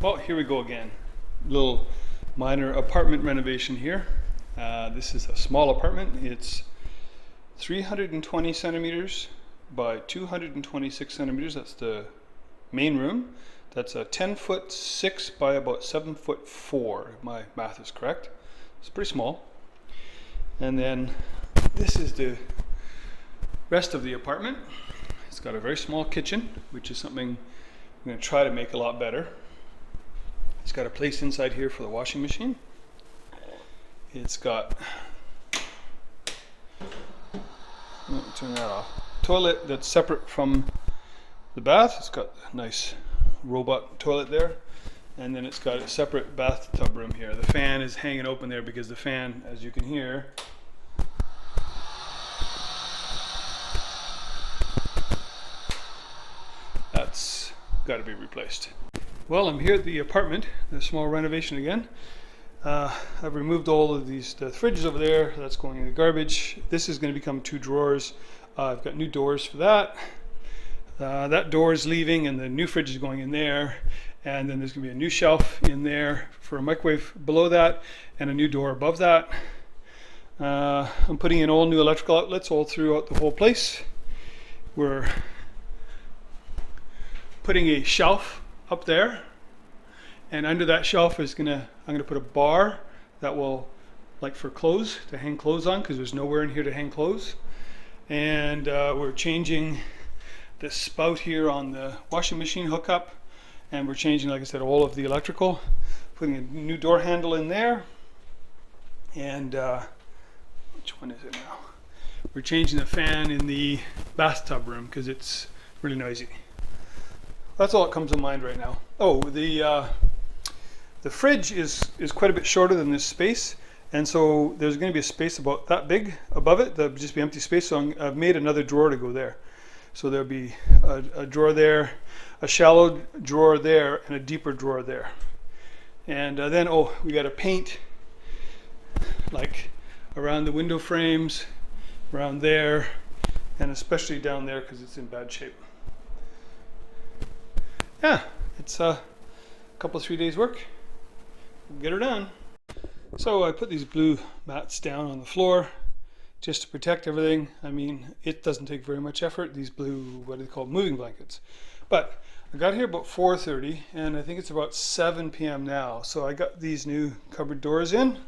Well, here we go again. Little minor apartment renovation here. This is a small apartment. It's 320 centimeters by 226 centimeters. That's the main room. That's a 10-foot 6 by about 7-foot 4, if my math is correct. It's pretty small. And then this is the rest of the apartment. It's got a very small kitchen, which is something I'm going to try to make a lot better. It's got a place inside here for the washing machine. It's got, turn that off, toilet that's separate from the bath. It's got a nice robot toilet there. And then it's got a separate bathtub room here. The fan is hanging open there because the fan, as you can hear, that's got to be replaced. Well, I'm here at the apartment, the small renovation again. I've removed all of the fridges over there. That's going in the garbage. This is going to become 2 drawers. I've got new doors for that. That door is leaving and the new fridge is going in there. And then there's going to be a new shelf in there for a microwave below that and a new door above that. I'm putting in all new electrical outlets all throughout the whole place. We're putting a shelf up there, and under that shelf is I'm gonna put a bar that will, like for clothes, to hang clothes on, because there's nowhere in here to hang clothes. And we're changing the spout here on the washing machine hookup, and we're changing, like I said, all of the electrical, putting a new door handle in there, and which one is it now? We're changing the fan in the bathtub room because it's really noisy. That's all that comes to mind right now. Oh, the fridge is quite a bit shorter than this space, and so there's going to be a space about that big above it. There'll just be empty space, so I've made another drawer to go there. So there'll be a drawer there, a shallow drawer there, and a deeper drawer there. And then, we got to paint like around the window frames, around there, and especially down there because it's in bad shape. Yeah, it's a couple of 3 days work. We'll get her done. So I put these blue mats down on the floor just to protect everything. I mean, it doesn't take very much effort, these blue, what are they called, moving blankets. But I got here about 4:30 and I think it's about 7 p.m. now. So I got these new cupboard doors in.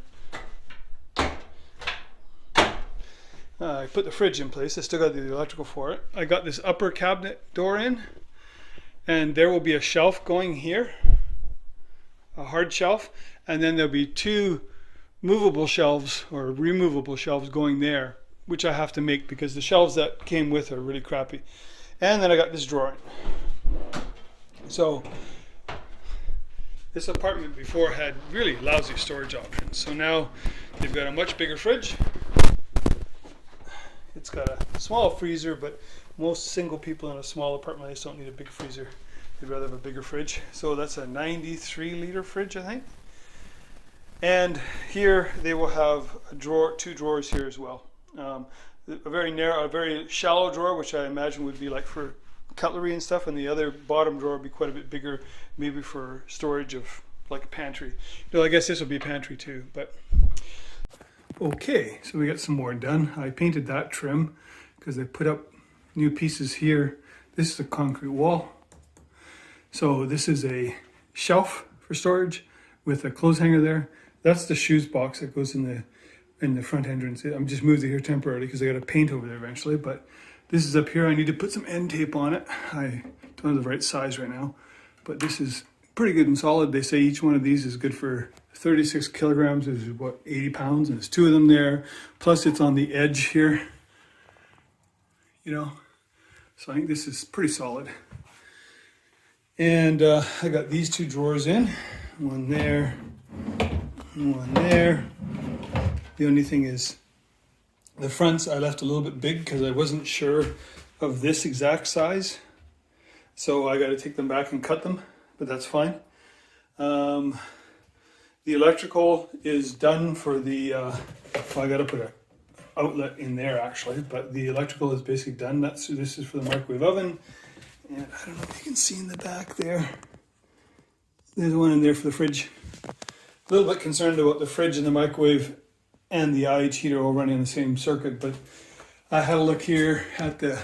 I put the fridge in place. I still got the electrical for it. I got this upper cabinet door in. And there will be a shelf going here, a hard shelf, and then there'll be 2 movable shelves or removable shelves going there, which I have to make because the shelves that came with are really crappy. And then I got this drawer in. So this apartment before had really lousy storage options. So now they've got a much bigger fridge. It's got a small freezer, but most single people in a small apartment, they don't need a big freezer. They'd rather have a bigger fridge. So that's a 93-liter fridge, I think. And here they will have a drawer, 2 drawers here as well. A very narrow, a very shallow drawer, which I imagine would be like for cutlery and stuff, and the other bottom drawer would be quite a bit bigger, maybe for storage of like a pantry. No, I guess this will be a pantry too, but. Okay, so we got some more done. I painted that trim because I put up new pieces here. This is a concrete wall. So this is a shelf for storage with a clothes hanger there. That's the shoes box that goes in the front entrance. I'm just moved it here temporarily because I got to paint over there eventually. But this is up here. I need to put some end tape on it. I don't have the right size right now, but this is pretty good and solid. They say each one of these is good for 36 kilograms, is what, 80 pounds, and there's 2 of them there. Plus it's on the edge here, you know. So I think this is pretty solid. And I got these 2 drawers in, one there, one there. The only thing is the fronts I left a little bit big because I wasn't sure of this exact size. So I got to take them back and cut them, but that's fine. The electrical is done for the, well, I got to put an outlet in there actually, but the electrical is basically done. This is for the microwave oven. And I don't know if you can see in the back there. There's one in there for the fridge. A little bit concerned about the fridge and the microwave and the IH heater all running on the same circuit, but I had a look here at the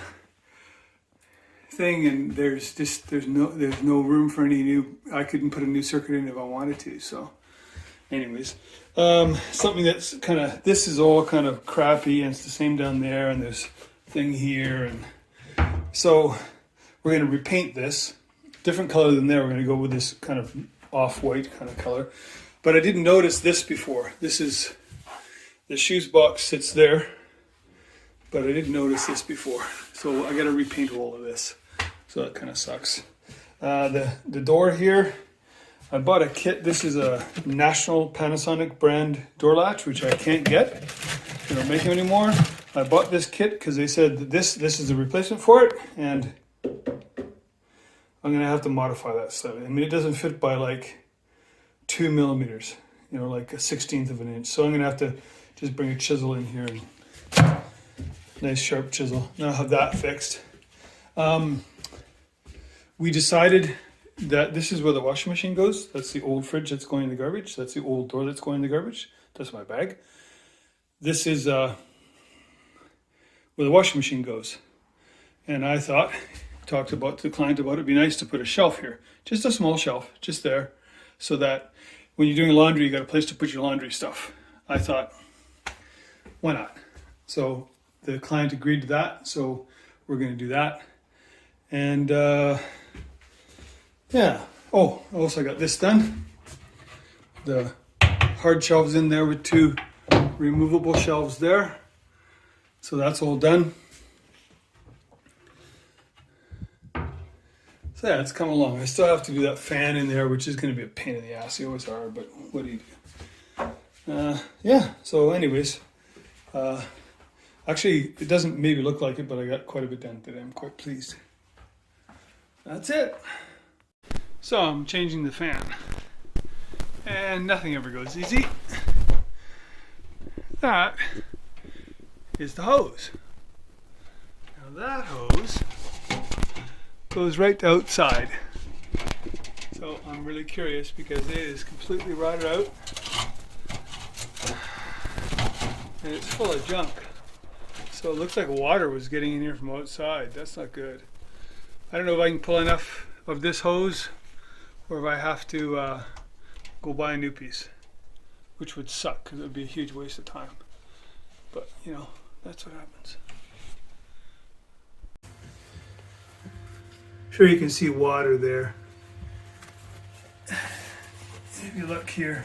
thing, and there's no room for any new. I couldn't put a new circuit in if I wanted to. So, anyways, something that's kind of, this is all kind of crappy, and it's the same down there, and there's a thing here, and so we're going to repaint this different color than there. We're going to go with this kind of off-white kind of color. But I didn't notice this before. This is, the shoes box sits there, but I didn't notice this before. So I got to repaint all of this. So that kind of sucks. The door here, I bought a kit. This is a National Panasonic brand door latch, which I can't get. They don't make them anymore. I bought this kit because they said that this is a replacement for it, and I'm gonna have to modify that slightly. I mean, it doesn't fit by like 2 millimeters, you know, like a 1/16 of an inch. So I'm gonna have to just bring a chisel in here, and nice sharp chisel. Now I have that fixed. We decided that this is where the washing machine goes. That's the old fridge that's going in the garbage. That's the old door that's going in the garbage. That's my bag. This is where the washing machine goes. And I thought, talked about to the client about it'd be nice to put a shelf here, just a small shelf, just there, so that when you're doing laundry, you got a place to put your laundry stuff. I thought, why not? So the client agreed to that, so we're going to do that. And yeah. Oh, also I got this done. The hard shelves in there with 2 removable shelves there. So that's all done. So yeah, it's coming along. I still have to do that fan in there, which is going to be a pain in the ass. They always are, but what do you do? Yeah, so anyways, actually it doesn't maybe look like it, but I got quite a bit done today. I'm quite pleased. That's it. So I'm changing the fan, and nothing ever goes easy. That is the hose. Now that hose goes right outside. So I'm really curious because it is completely rotted out and it's full of junk. So it looks like water was getting in here from outside. That's not good. I don't know if I can pull enough of this hose or if I have to go buy a new piece, which would suck because it would be a huge waste of time. But you know, that's what happens. Sure, you can see water there. If you look here,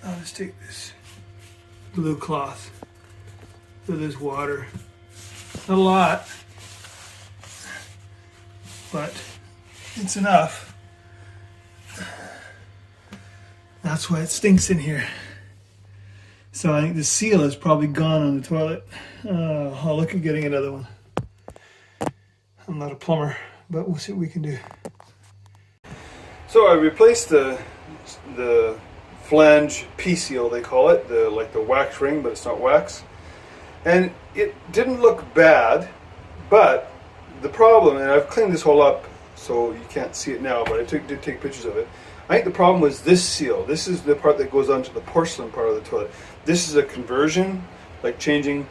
I'll just take this blue cloth. So there's water. Not a lot, but it's enough. That's why it stinks in here. So I think the seal is probably gone on the toilet. I'll look at getting another one. I'm not a plumber, but we'll see what we can do. So I replaced the flange P-seal, they call it, like the wax ring, but it's not wax. And it didn't look bad, but the problem, and I've cleaned this whole up so you can't see it now, but I did take pictures of it. I think the problem was this seal. This is the part that goes onto the porcelain part of the toilet. This is a conversion, like changing.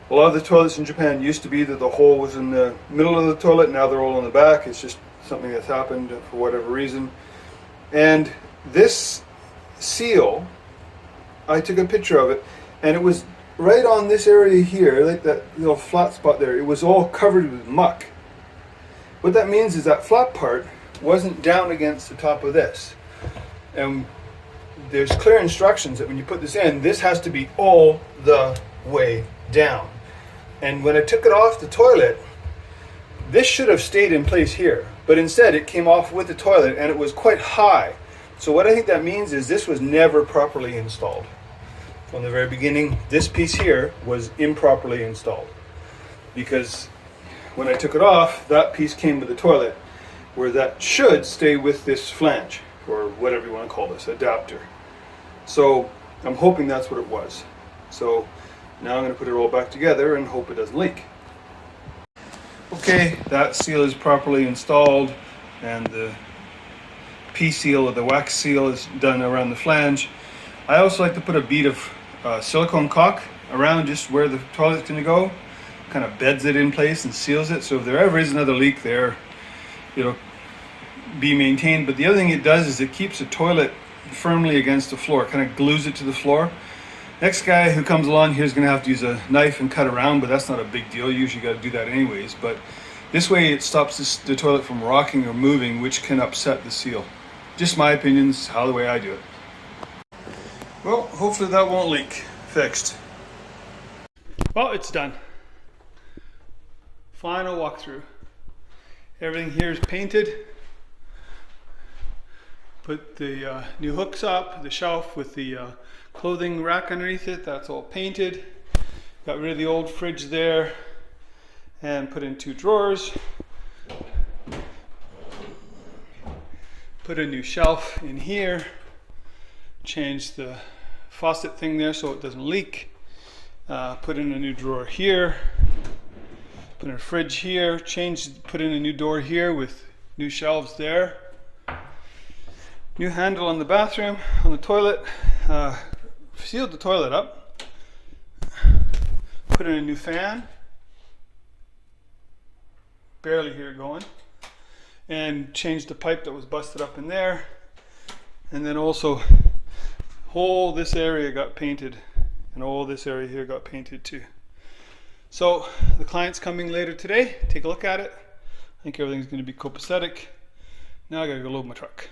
A lot of the toilets in Japan used to be that the hole was in the middle of the toilet. Now they're all in the back. It's just something that's happened for whatever reason. And this seal, I took a picture of it, and it was right on this area here, like that little flat spot there. It was all covered with muck. What that means is that flat part wasn't down against the top of this. And there's clear instructions that when you put this in, this has to be all the way down. And when I took it off the toilet, this should have stayed in place here, but instead it came off with the toilet and it was quite high. So what I think that means is this was never properly installed. From the very beginning, this piece here was improperly installed, because when I took it off, that piece came with the toilet, where that should stay with this flange, or whatever you want to call this, adapter. So I'm hoping that's what it was. So now I'm going to put it all back together and hope it doesn't leak. Okay, that seal is properly installed, and the P-seal or the wax seal is done around the flange. I also like to put a bead of silicone caulk around just where the toilet's going to go. Kind of beds it in place and seals it, so if there ever is another leak there, it'll be maintained. But the other thing it does is it keeps the toilet firmly against the floor, kind of glues it to the floor. Next guy who comes along here is going to have to use a knife and cut around, but that's not a big deal. You usually got to do that anyways. But this way it stops the toilet from rocking or moving, which can upset the seal. Just my opinion, this is how the way I do it. Well, hopefully that won't leak. Fixed. Well, it's done. Final walkthrough. Everything here is painted. Put the new hooks up, the shelf with the clothing rack underneath it, that's all painted. Got rid of the old fridge there and put in 2 drawers. Put a new shelf in here. Changed the faucet thing there so it doesn't leak. Put in a new drawer here. Put in a fridge here. Put in a new door here with new shelves there. New handle on the bathroom, on the toilet. Sealed the toilet up. Put in a new fan. Barely hear it going. And changed the pipe that was busted up in there. And then also, whole this area got painted. And all this area here got painted too. So the client's coming later today. Take a look at it. I think everything's going to be copacetic. Now I gotta go load my truck.